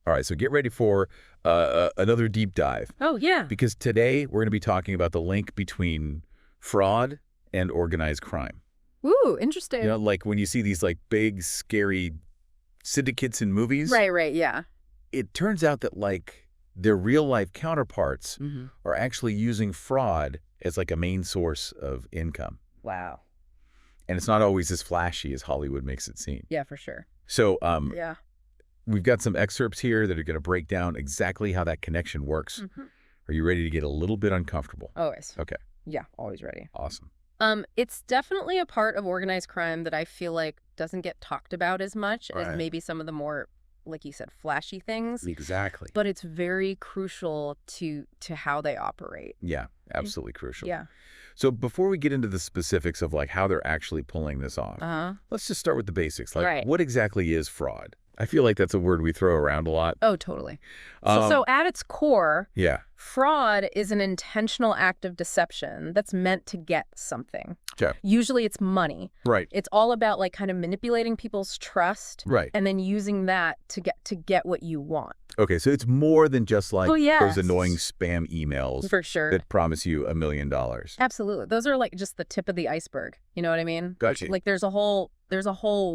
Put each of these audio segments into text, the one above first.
All right, so get ready for another deep dive. Oh, yeah. Because today we're going to be talking about the link between fraud and organized crime. Ooh, interesting. You know, like when you see these like big, scary syndicates in movies. Right, yeah. It turns out that like their real-life counterparts are actually using fraud as like a main source of income. Wow. And it's not always as flashy as Hollywood makes it seem. Yeah, for sure. So Yeah. we've got some excerpts here that are going to break down exactly how that connection works. Are you ready to get a little bit uncomfortable? Always. Okay. Yeah, always ready. Awesome. It's definitely a part of organized crime that I feel like doesn't get talked about as much as maybe some of the more, like you said, flashy things. Exactly. But it's very crucial to how they operate. Yeah, absolutely crucial. Yeah. So before we get into the specifics of like how they're actually pulling this off, let's just start with the basics. Like what exactly is fraud? I feel like that's a word we throw around a lot. Oh, totally. So at its core, fraud is an intentional act of deception that's meant to get something. Okay. Usually it's money. Right. It's all about like kind of manipulating people's trust. Right. And then using that to get what you want. Okay, so it's more than just like yes. those annoying spam emails for sure that promise you $1 million. Absolutely. Those are like just the tip of the iceberg. You know what I mean? Gotcha. Like there's a whole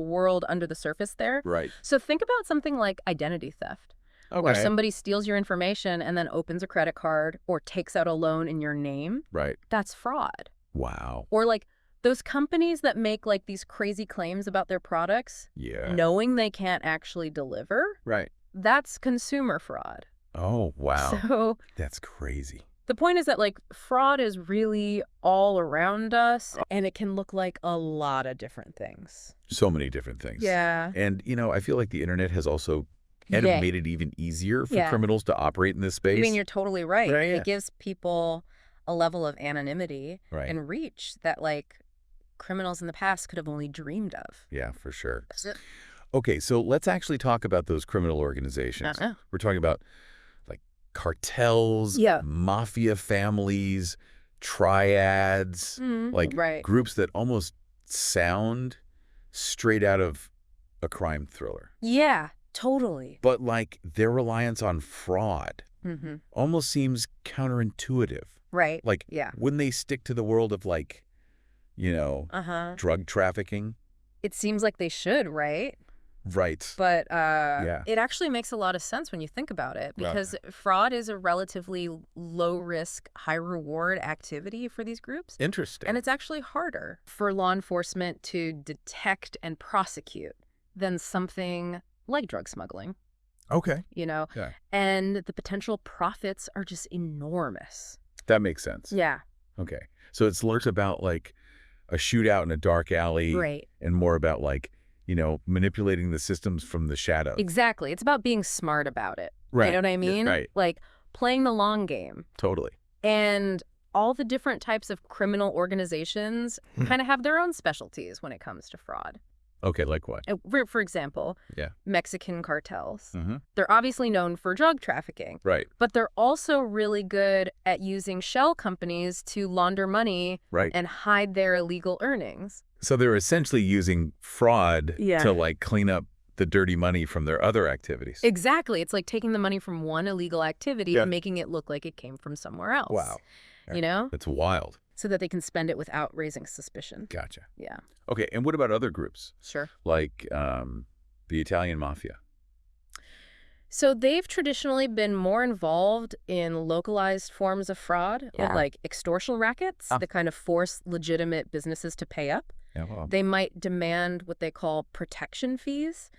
world under the surface there. Right. So think about something like identity theft. Okay. Where somebody steals your information and then opens a credit card or takes out a loan in your name. Right. That's fraud. Wow. Or like those companies that make like these crazy claims about their products, knowing they can't actually deliver. Right. That's consumer fraud. Oh, wow. So that's crazy. The point is that like fraud is really all around us and it can look like a lot of different things. So many different things. Yeah. And, you know, I feel like the internet has also made it even easier for criminals to operate in this space. I mean, you're totally right. Yeah. It gives people a level of anonymity and reach that like criminals in the past could have only dreamed of. Yeah, for sure. Okay, so let's actually talk about those criminal organizations. We're talking about like cartels, mafia families, triads, like groups that almost sound straight out of a crime thriller. Yeah, totally. But like their reliance on fraud almost seems counterintuitive. Right. Like, wouldn't they stick to the world of like, you know, drug trafficking? It seems like they should, right? Right. But it actually makes a lot of sense when you think about it because fraud is a relatively low-risk, high-reward activity for these groups. Interesting. And it's actually harder for law enforcement to detect and prosecute than something like drug smuggling. Okay. You know? Yeah. And the potential profits are just enormous. That makes sense. Yeah. Okay. So it's less about like a shootout in a dark alley and more about like, you know, manipulating the systems from the shadows. Exactly. It's about being smart about it. Right. You know what I mean? Right. Like playing the long game. Totally. And all the different types of criminal organizations kind of have their own specialties when it comes to fraud. Okay, like what? For example, Mexican cartels. They're obviously known for drug trafficking. Right. But they're also really good at using shell companies to launder money and hide their illegal earnings. So they're essentially using fraud to like clean up the dirty money from their other activities. Exactly. It's like taking the money from one illegal activity and making it look like it came from somewhere else. Wow. You know? That's wild. So that they can spend it without raising suspicion. Gotcha. Yeah. Okay, and what about other groups? Sure. Like the Italian mafia? So they've traditionally been more involved in localized forms of fraud, with like extortion rackets that kind of force legitimate businesses to pay up. Yeah, well. They might demand what they call protection fees,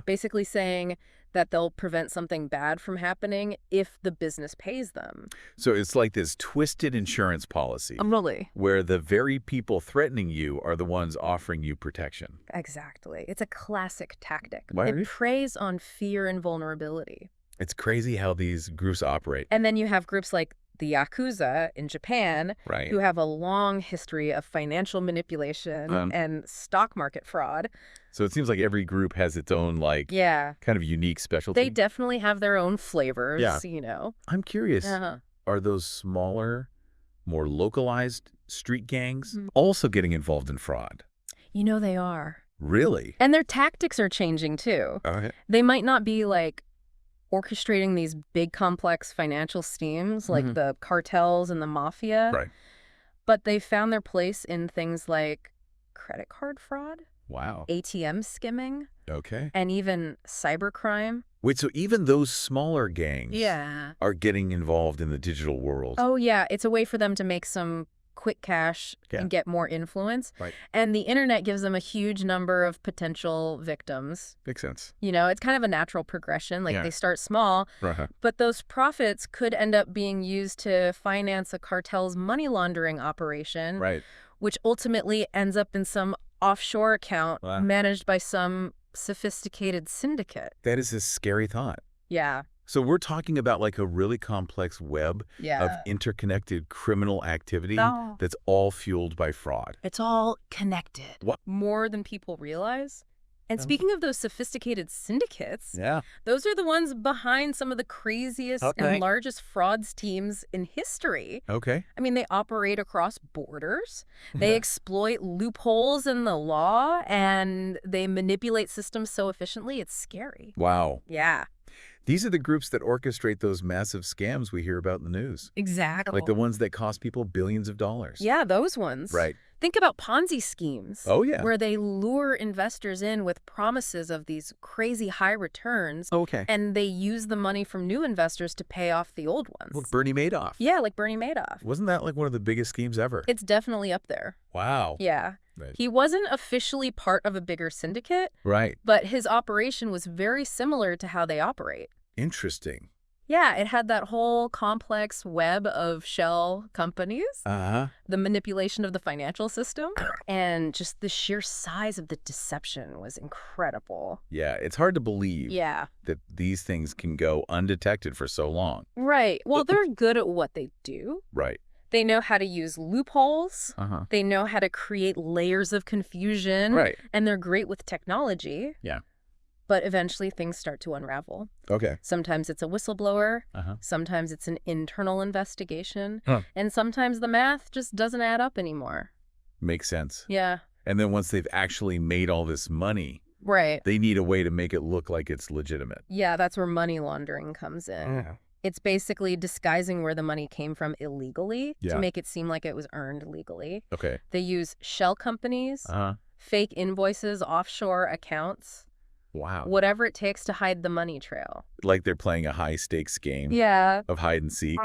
basically saying that they'll prevent something bad from happening if the business pays them. So it's like this twisted insurance policy. Really? Where the very people threatening you are the ones offering you protection. Exactly. It's a classic tactic. Right. It preys on fear and vulnerability. It's crazy how these groups operate. And then you have groups like the Yakuza in Japan, who have a long history of financial manipulation and stock market fraud. So it seems like every group has its own, like, kind of unique specialty. They definitely have their own flavors, you know. I'm curious, are those smaller, more localized street gangs also getting involved in fraud? You know they are. Really? And their tactics are changing, too. Okay. They might not be, like, orchestrating these big complex financial schemes like the cartels and the mafia. Right. But they found their place in things like credit card fraud. Wow. ATM skimming. Okay. And even cybercrime. Wait, so even those smaller gangs are getting involved in the digital world? Oh, yeah. It's a way for them to make some quick cash and get more influence. Right. And the internet gives them a huge number of potential victims. Makes sense. You know, it's kind of a natural progression. Like they start small, but those profits could end up being used to finance a cartel's money laundering operation, which ultimately ends up in some offshore account managed by some sophisticated syndicate. That is a scary thought. Yeah. So we're talking about like a really complex web of interconnected criminal activity that's all fueled by fraud. It's all connected. What? More than people realize. And speaking of those sophisticated syndicates, Yeah. those are the ones behind some of the craziest and largest fraud schemes in history. Okay. I mean, they operate across borders, they exploit loopholes in the law, and they manipulate systems so efficiently, it's scary. Wow. Yeah. These are the groups that orchestrate those massive scams we hear about in the news. Exactly. Like the ones that cost people billions of dollars. Yeah, those ones. Right. Think about Ponzi schemes. Oh, yeah. Where they lure investors in with promises of these crazy high returns. Okay. And they use the money from new investors to pay off the old ones. Like Bernie Madoff. Yeah, like Bernie Madoff. Wasn't that like one of the biggest schemes ever? It's definitely up there. Wow. Yeah. Right. He wasn't officially part of a bigger syndicate. Right. But his operation was very similar to how they operate. Interesting. Yeah, it had that whole complex web of shell companies, the manipulation of the financial system, and just the sheer size of the deception was incredible. Yeah, it's hard to believe that these things can go undetected for so long. Right. Well, they're good at what they do. Right. They know how to use loopholes. They know how to create layers of confusion. Right. And they're great with technology. Yeah. But eventually things start to unravel. Okay. Sometimes it's a whistleblower. Sometimes it's an internal investigation. And sometimes the math just doesn't add up anymore. Makes sense. Yeah. And then once they've actually made all this money, they need a way to make it look like it's legitimate. Yeah, that's where money laundering comes in. It's basically disguising where the money came from illegally to make it seem like it was earned legally. Okay. They use shell companies, fake invoices, offshore accounts. Wow. Whatever it takes to hide the money trail. Like they're playing a high-stakes game of hide and seek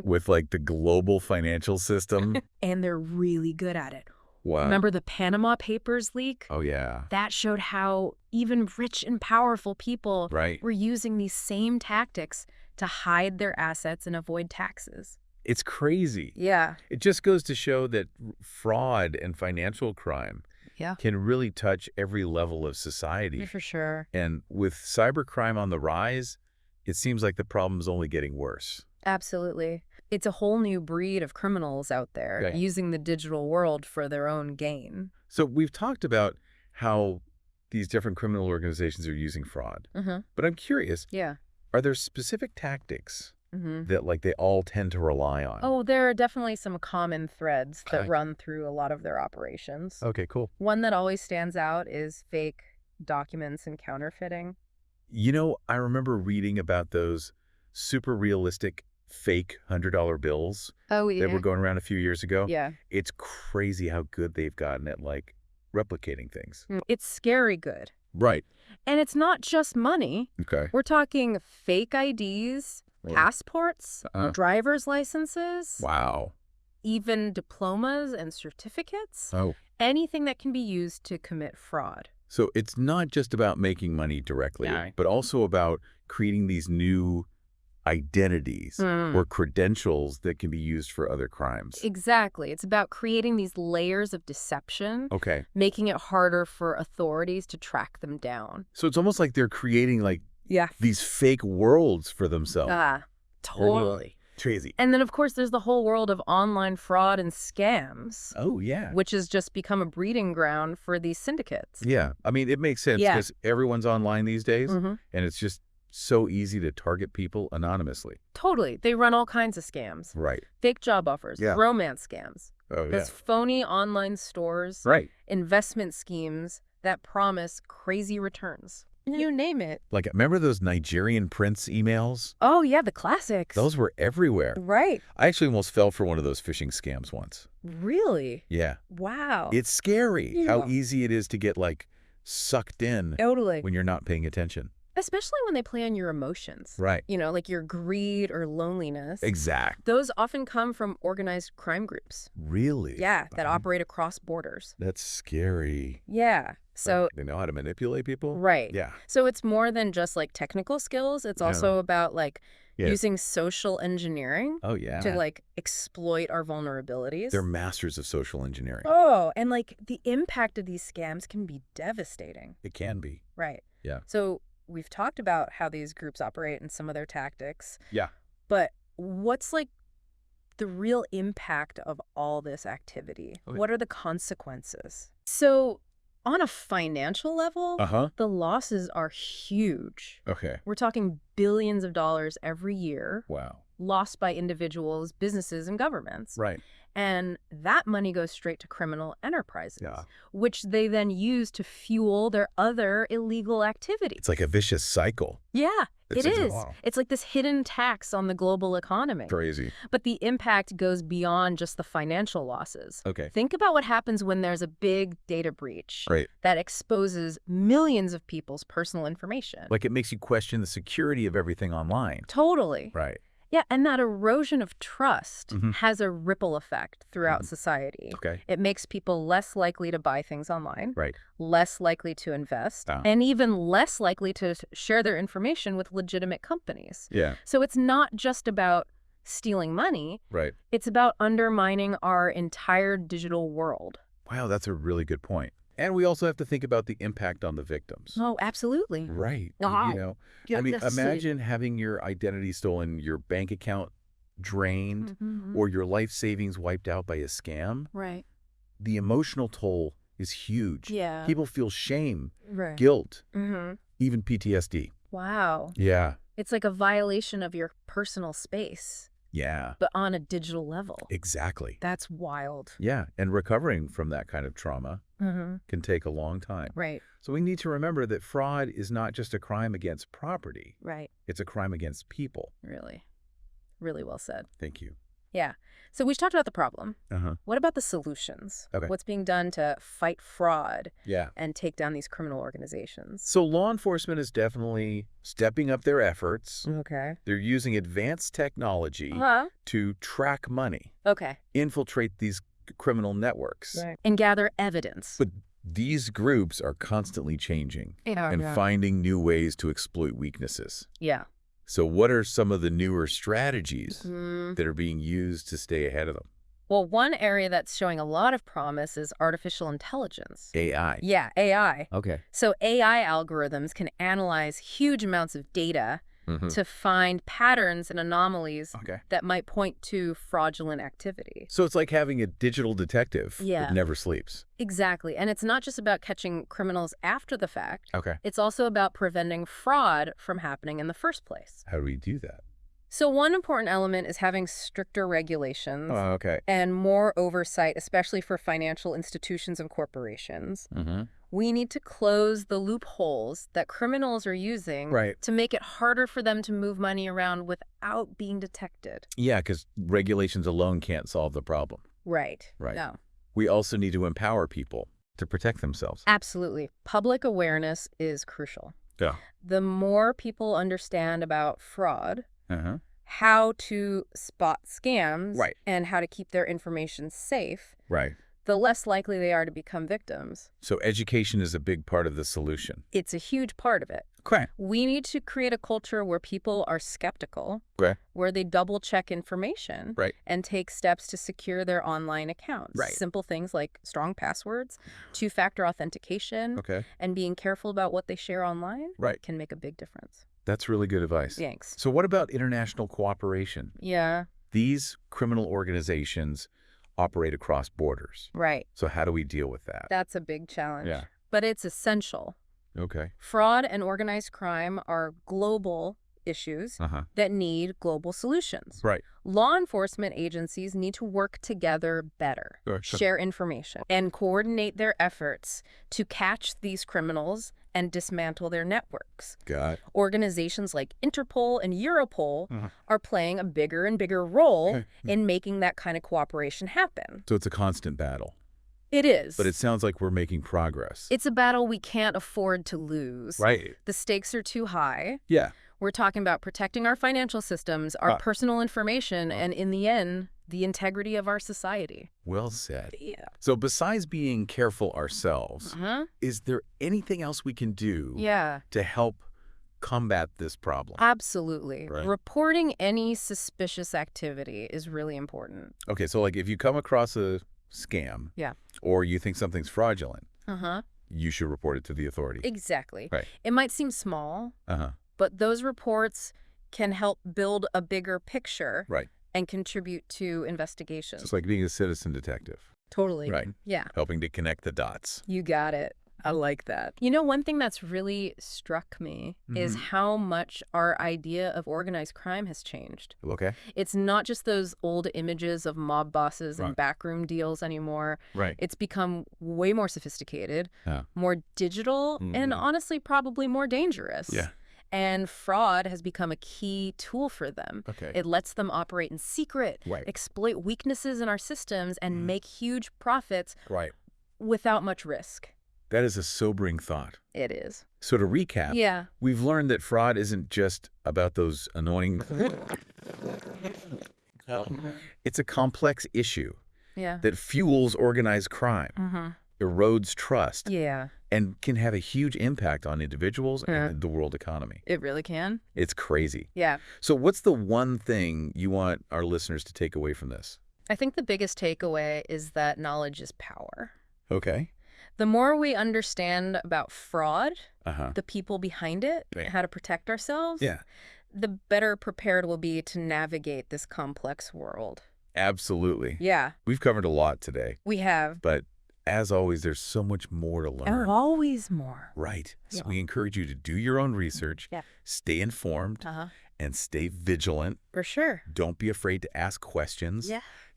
with like the global financial system. And they're really good at it. Wow. Remember the Panama Papers leak? Oh, yeah. That showed how even rich and powerful people were using these same tactics to hide their assets and avoid taxes. It's crazy. Yeah. It just goes to show that fraud and financial crime can really touch every level of society. For sure. And with cybercrime on the rise, it seems like the problem's only getting worse. Absolutely. It's a whole new breed of criminals out there using the digital world for their own gain. So we've talked about how these different criminal organizations are using fraud. But I'm curious, are there specific tactics that like they all tend to rely on? Oh, there are definitely some common threads that run through a lot of their operations. Okay, cool. One that always stands out is fake documents and counterfeiting. You know, I remember reading about those super realistic fake $100 bills that were going around a few years ago. Yeah. It's crazy how good they've gotten at like replicating things. It's scary good. Right. And it's not just money. Okay. We're talking fake IDs, passports, driver's licenses. Wow. Even diplomas and certificates. Oh. Anything that can be used to commit fraud. So it's not just about making money directly, but also about creating these new identities or credentials that can be used for other crimes. Exactly. It's about creating these layers of deception, making it harder for authorities to track them down. So it's almost like they're creating like these fake worlds for themselves. Totally. Crazy. And then, of course, there's the whole world of online fraud and scams. Oh, yeah. Which has just become a breeding ground for these syndicates. Yeah. I mean, it makes sense because everyone's online these days, and it's just so easy to target people anonymously. Totally. They run all kinds of scams. Right. Fake job offers, romance scams. Oh, Those phony online stores. Right. Investment schemes that promise crazy returns. You name it. Like, remember those Nigerian prince emails? Oh, yeah, the classics. Those were everywhere. Right. I actually almost fell for one of those phishing scams once. Really? Yeah. Wow. It's scary how easy it is to get, like, sucked in when you're not paying attention. Especially when they play on your emotions. Right. You know, like your greed or loneliness. Exact. Those often come from organized crime groups. Really? Yeah, that operate across borders. That's scary. Yeah. So they know how to manipulate people? Right. Yeah. So it's more than just like technical skills. It's also about like using social engineering to like exploit our vulnerabilities. They're masters of social engineering. Oh, and like the impact of these scams can be devastating. It can be. Right. Yeah. So we've talked about how these groups operate and some of their tactics. Yeah. But what's like the real impact of all this activity? Okay. What are the consequences? So on a financial level, the losses are huge. Okay. We're talking billions of dollars every year. Wow. Lost by individuals, businesses, and governments. Right. And that money goes straight to criminal enterprises, which they then use to fuel their other illegal activities. It's like a vicious cycle. Yeah, it is. It's like this hidden tax on the global economy. Crazy. But the impact goes beyond just the financial losses. Okay. Think about what happens when there's a big data breach that exposes millions of people's personal information. Like it makes you question the security of everything online. Totally. Right. Yeah, and that erosion of trust has a ripple effect throughout society. Okay. It makes people less likely to buy things online, right, less likely to invest, and even less likely to share their information with legitimate companies. Yeah. So it's not just about stealing money. Right. It's about undermining our entire digital world. Wow, that's a really good point. And we also have to think about the impact on the victims. Oh, absolutely. Right. You know, I mean, imagine having your identity stolen, your bank account drained, or your life savings wiped out by a scam. Right. The emotional toll is huge. Yeah. People feel shame, guilt, even PTSD. Wow. Yeah. It's like a violation of your personal space. Yeah. But on a digital level. Exactly. That's wild. Yeah. And recovering from that kind of trauma can take a long time. Right. So we need to remember that fraud is not just a crime against property. Right. It's a crime against people. Really. Really well said. Thank you. Yeah. So we talked about the problem. What about the solutions? Okay. What's being done to fight fraud Yeah. and take down these criminal organizations? So law enforcement is definitely stepping up their efforts. Okay. They're using advanced technology to track money, infiltrate these criminal networks, and gather evidence. But these groups are constantly changing and finding new ways to exploit weaknesses. Yeah. So what are some of the newer strategies that are being used to stay ahead of them? Well, one area that's showing a lot of promise is artificial intelligence. AI. Yeah, AI. Okay. So AI algorithms can analyze huge amounts of data to find patterns and anomalies that might point to fraudulent activity. So it's like having a digital detective that never sleeps. Exactly. And it's not just about catching criminals after the fact. Okay. It's also about preventing fraud from happening in the first place. How do we do that? So one important element is having stricter regulations okay. and more oversight, especially for financial institutions and corporations. We need to close the loopholes that criminals are using to make it harder for them to move money around without being detected. Yeah, because regulations alone can't solve the problem. Right. Right. No. We also need to empower people to protect themselves. Absolutely. Public awareness is crucial. Yeah. The more people understand about fraud, how to spot scams, and how to keep their information safe, the less likely they are to become victims. So education is a big part of the solution. It's a huge part of it. Okay. We need to create a culture where people are skeptical, where they double-check information, and take steps to secure their online accounts. Simple things like strong passwords, two-factor authentication, and being careful about what they share online can make a big difference. That's really good advice. Thanks. So what about international cooperation? Yeah. These criminal organizations operate across borders. Right. So how do we deal with that? That's a big challenge. Yeah. But it's essential. Okay. Fraud and organized crime are global issues that need global solutions. Right. Law enforcement agencies need to work together better, share information, and coordinate their efforts to catch these criminals and dismantle their networks. Got it. Organizations like Interpol and Europol are playing a bigger and bigger role in making that kind of cooperation happen. So it's a constant battle. It is. But it sounds like we're making progress. It's a battle we can't afford to lose. Right. The stakes are too high. Yeah. We're talking about protecting our financial systems, our personal information, and in the end, the integrity of our society. Well said. Yeah. So besides being careful ourselves, is there anything else we can do to help combat this problem? Absolutely. Right. Reporting any suspicious activity is really important. Okay, so like if you come across a scam or you think something's fraudulent, you should report it to the authority. Exactly. Right. It might seem small, but those reports can help build a bigger picture and contribute to investigations. It's like being a citizen detective. Totally. Right. Yeah. Helping to connect the dots. You got it. I like that. You know, one thing that's really struck me is how much our idea of organized crime has changed. Okay. It's not just those old images of mob bosses and backroom deals anymore. Right. It's become way more sophisticated, more digital, and honestly, probably more dangerous. Yeah. And fraud has become a key tool for them. Okay. It lets them operate in secret, exploit weaknesses in our systems, and make huge profits without much risk. That is a sobering thought. It is. So to recap, we've learned that fraud isn't just about those annoying... It's a complex issue that fuels organized crime, erodes trust, and can have a huge impact on individuals and the world economy. It really can. It's crazy. Yeah. So what's the one thing you want our listeners to take away from this? I think the biggest takeaway is that knowledge is power. Okay. The more we understand about fraud, the people behind it, how to protect ourselves, the better prepared we'll be to navigate this complex world. Absolutely. Yeah. We've covered a lot today. We have. But as always, there's so much more to learn. Always more. Right. So we encourage you to do your own research, stay informed, and stay vigilant. For sure. Don't be afraid to ask questions.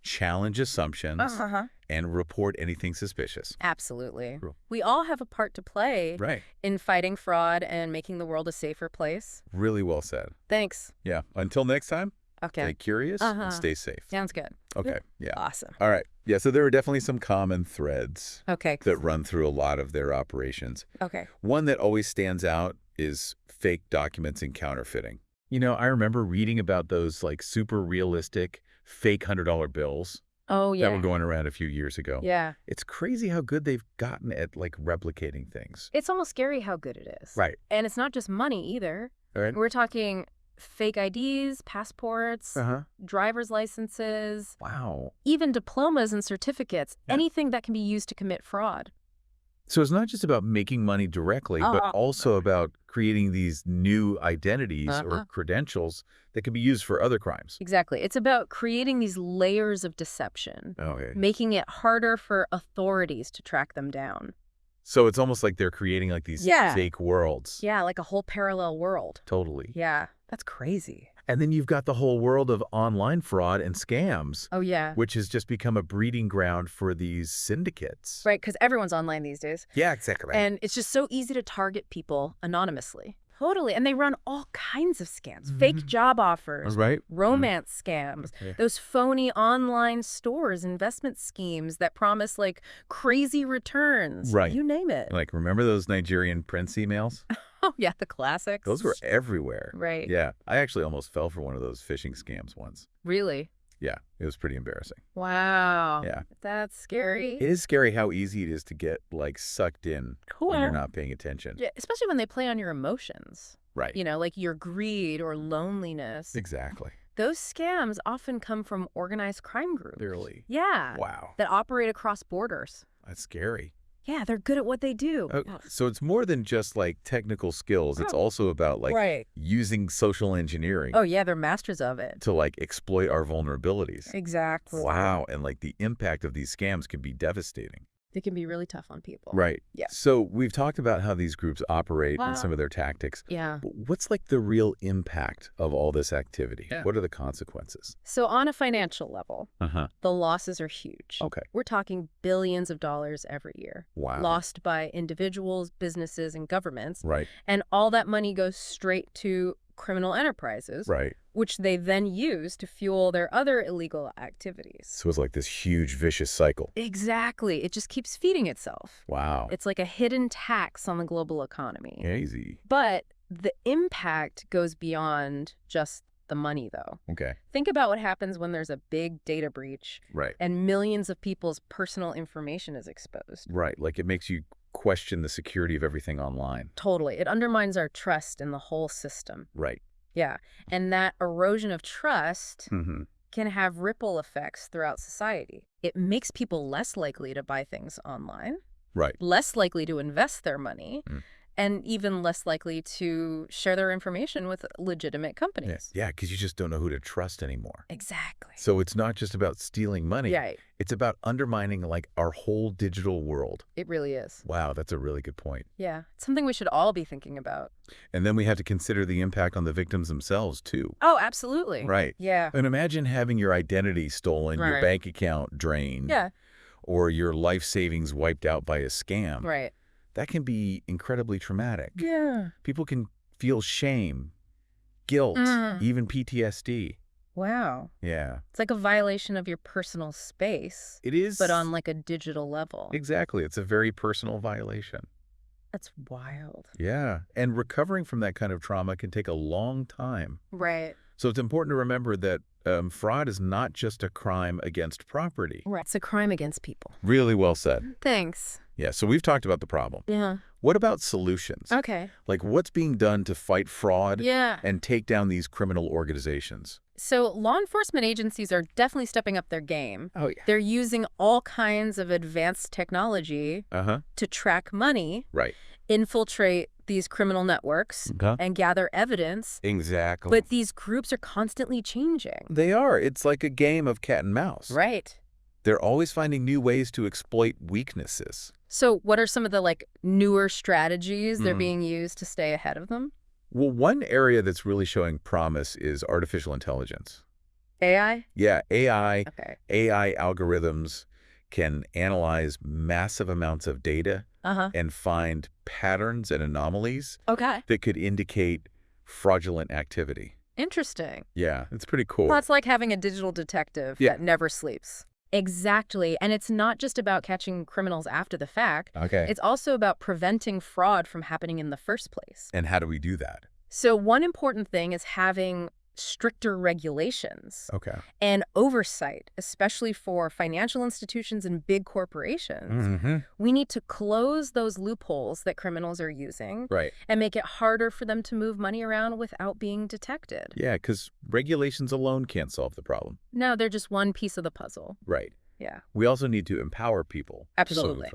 Challenge assumptions, and report anything suspicious. Absolutely. Cool. We all have a part to play in fighting fraud and making the world a safer place. Really well said. Thanks. Yeah. Until next time, stay curious and stay safe. Sounds good. Okay. Yeah. Awesome. All right. Yeah, so there are definitely some common threads that run through a lot of their operations. Okay. One that always stands out is fake documents and counterfeiting. You know, I remember reading about those like super realistic fake $100 bills that were going around a few years ago. Yeah. It's crazy how good they've gotten at like replicating things. It's almost scary how good it is. Right. And it's not just money either. Right. We're talking fake IDs, passports, driver's licenses. Wow. Even diplomas and certificates, anything that can be used to commit fraud. So it's not just about making money directly, but also about creating these new identities or credentials that can be used for other crimes. Exactly. It's about creating these layers of deception, making it harder for authorities to track them down. So it's almost like they're creating like these fake worlds. Yeah, like a whole parallel world. Totally. Yeah, that's crazy. And then you've got the whole world of online fraud and scams. Oh, yeah. Which has just become a breeding ground for these syndicates. Right, because everyone's online these days. Yeah, exactly. And it's just so easy to target people anonymously. Totally. And they run all kinds of scams. Fake job offers. Romance scams. Those phony online stores, investment schemes that promise like crazy returns. Right. You name it. Like, remember those Nigerian prince emails? Oh, yeah, the classics. Those were everywhere. Right. Yeah. I actually almost fell for one of those phishing scams once. Really? Yeah. It was pretty embarrassing. Wow. Yeah. That's scary. It is scary how easy it is to get, like, sucked in when you're not paying attention. Yeah, especially when they play on your emotions. Right. You know, like your greed or loneliness. Exactly. Those scams often come from organized crime groups. Really? Yeah. Wow. That operate across borders. That's scary. Yeah, they're good at what they do. So it's more than just like technical skills. It's also about like using social engineering. Oh, yeah, they're masters of it. To like exploit our vulnerabilities. Exactly. Wow. And like the impact of these scams can be devastating. It can be really tough on people. Right. Yeah. So we've talked about how these groups operate and some of their tactics. Yeah. But what's like the real impact of all this activity? Yeah. What are the consequences? So on a financial level, the losses are huge. Okay. We're talking billions of dollars every year. Wow. Lost by individuals, businesses, and governments. Right. And all that money goes straight to criminal enterprises, right, which they then use to fuel their other illegal activities. So it's like this huge vicious cycle. Exactly. It just keeps feeding itself. Wow. It's like a hidden tax on the global economy. Easy. But the impact goes beyond just the money, though. Okay. Think about what happens when there's a big data breach. Right. And millions of people's personal information is exposed. Right. Like it makes you question the security of everything online. Totally. It undermines our trust in the whole system. Right. Yeah. And that erosion of trust can have ripple effects throughout society. It makes people less likely to buy things online. Right. Less likely to invest their money. And even less likely to share their information with legitimate companies. Yeah, because you just don't know who to trust anymore. Exactly. So it's not just about stealing money. Right. It's about undermining like our whole digital world. It really is. Wow, that's a really good point. Yeah, it's something we should all be thinking about. And then we have to consider the impact on the victims themselves, too. Oh, absolutely. Right. Yeah. And imagine having your identity stolen, your bank account drained. Yeah. Or your life savings wiped out by a scam. Right. That can be incredibly traumatic. Yeah. People can feel shame, guilt, even PTSD. Wow. Yeah. It's like a violation of your personal space. It is. But on like a digital level. Exactly. It's a very personal violation. That's wild. Yeah. And recovering from that kind of trauma can take a long time. Right. So it's important to remember that fraud is not just a crime against property. Right. It's a crime against people. Really well said. Thanks. Yeah, so we've talked about the problem. Yeah. What about solutions? Okay. Like what's being done to fight fraud Yeah. and take down these criminal organizations? So law enforcement agencies are definitely stepping up their game. Oh, yeah. They're using all kinds of advanced technology to track money, right, infiltrate these criminal networks, and gather evidence. Exactly. But these groups are constantly changing. They are. It's like a game of cat and mouse. Right. They're always finding new ways to exploit weaknesses. So what are some of the newer strategies they're being used to stay ahead of them? Well, one area that's really showing promise is artificial intelligence. AI? Yeah, AI. Okay. AI algorithms can analyze massive amounts of data and find patterns and anomalies that could indicate fraudulent activity. Interesting. Yeah, it's pretty cool. Well, it's like having a digital detective that never sleeps. Exactly. And it's not just about catching criminals after the fact. Okay. It's also about preventing fraud from happening in the first place. And how do we do that? So one important thing is having stricter regulations and oversight, especially for financial institutions and big corporations. We need to close those loopholes that criminals are using and make it harder for them to move money around without being detected. Yeah, because regulations alone can't solve the problem. No, they're just one piece of the puzzle. Right. Yeah. We also need to empower people. Absolutely.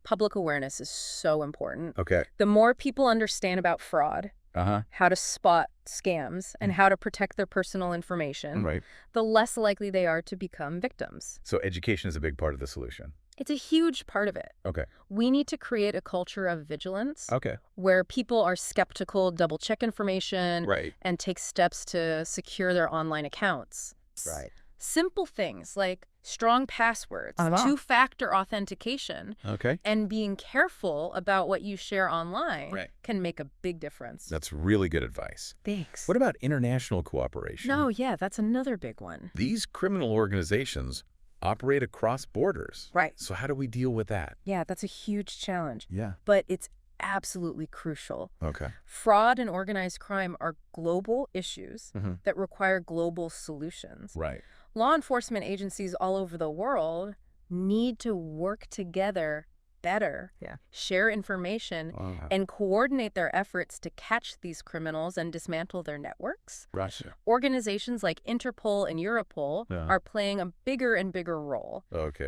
Public awareness is so important. Okay. The more people understand about fraud, how to spot scams, and how to protect their personal information, the less likely they are to become victims. So education is a big part of the solution. It's a huge part of it. Okay. We need to create a culture of vigilance Okay. where people are skeptical, double-check information, and take steps to secure their online accounts. Right. Simple things like strong passwords, two-factor authentication, and being careful about what you share online can make a big difference. That's really good advice. Thanks. What about international cooperation? No, yeah, that's another big one. These criminal organizations operate across borders. Right. So how do we deal with that? Yeah, that's a huge challenge. Yeah. But it's absolutely crucial. Okay. Fraud and organized crime are global issues that require global solutions. Right. Law enforcement agencies all over the world need to work together better, share information, and coordinate their efforts to catch these criminals and dismantle their networks. Russia. Organizations like Interpol and Europol are playing a bigger and bigger role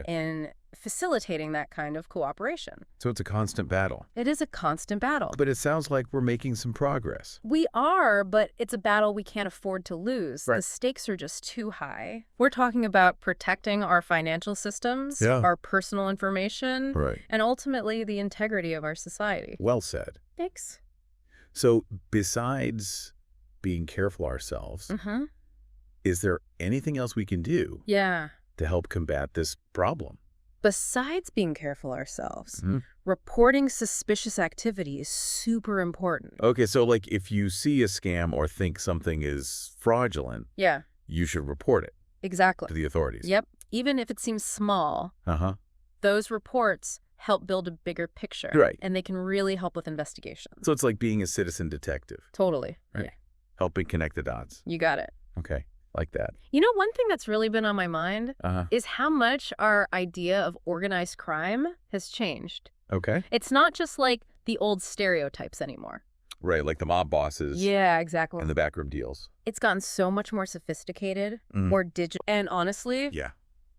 in facilitating that kind of cooperation. So it's a constant battle. It is a constant battle. But it sounds like we're making some progress. We are, but it's a battle we can't afford to lose. Right. The stakes are just too high. We're talking about protecting our financial systems, our personal information, and ultimately the integrity of our society. Well said. Thanks. So besides being careful ourselves, is there anything else we can do to help combat this problem? Besides being careful ourselves, reporting suspicious activity is super important. Okay, so like if you see a scam or think something is fraudulent, you should report it. Exactly. To the authorities. Yep. Even if it seems small, those reports help build a bigger picture. Right. And they can really help with investigations. So it's like being a citizen detective. Totally. Right. Yeah. Helping connect the dots. You got it. Okay. Like that. You know, one thing that's really been on my mind is how much our idea of organized crime has changed. Okay. It's not just like the old stereotypes anymore. Right, like the mob bosses. Yeah, exactly. And the backroom deals. It's gotten so much more sophisticated, more digital, and honestly,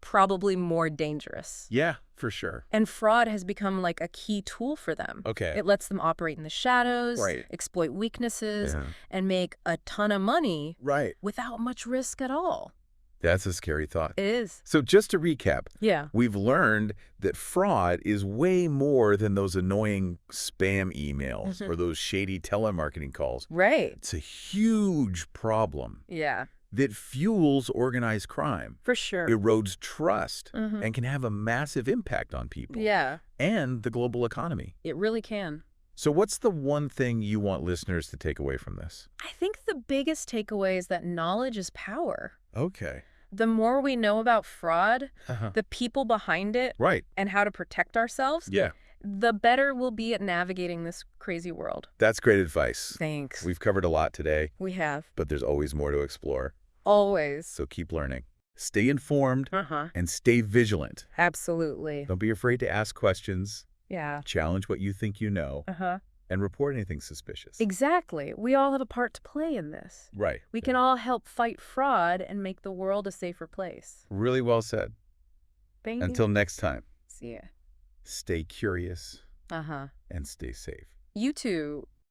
probably more dangerous. Yeah, for sure. And fraud has become like a key tool for them. Okay. It lets them operate in the shadows, exploit weaknesses, and make a ton of money without much risk at all. That's a scary thought. It is. So just to recap, yeah, we've learned that fraud is way more than those annoying spam emails or those shady telemarketing calls. Right. It's a huge problem. Yeah. That fuels organized crime. For sure. Erodes trust and can have a massive impact on people. Yeah. And the global economy. It really can. So what's the one thing you want listeners to take away from this? I think the biggest takeaway is that knowledge is power. Okay. The more we know about fraud, the people behind it, and how to protect ourselves, the better we'll be at navigating this crazy world. That's great advice. Thanks. We've covered a lot today. We have. But there's always more to explore. Always. So keep learning. Stay informed and stay vigilant. Absolutely. Don't be afraid to ask questions. Yeah. Challenge what you think you know. And report anything suspicious. Exactly. We all have a part to play in this. Right. We can all help fight fraud and make the world a safer place. Really well said. Thank you. Until next time. See ya. Stay curious. And stay safe. You too.